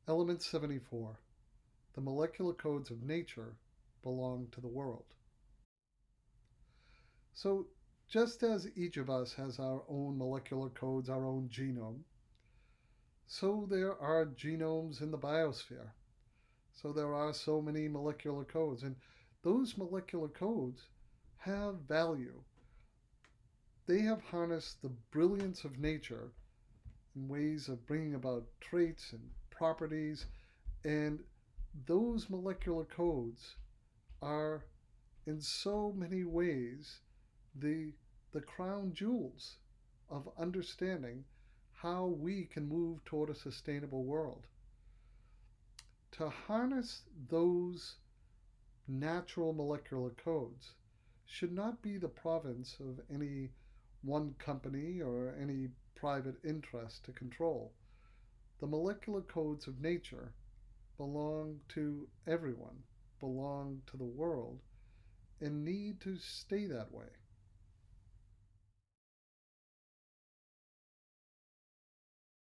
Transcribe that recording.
Element 74. The molecular codes of nature belong to the world. So, just as each of us has our own molecular codes, our own genome, so there are genomes in the biosphere. So there are so many molecular codes, and those molecular codes have value. They have harnessed the brilliance of nature in ways of bringing about traits and properties, and those molecular codes are in so many ways the the crown jewels of understanding how we can move toward a sustainable world. To harness those natural molecular codes should not be the province of any one company or any private interest to control. The molecular codes of nature belong to everyone, belong to the world, and need to stay that way.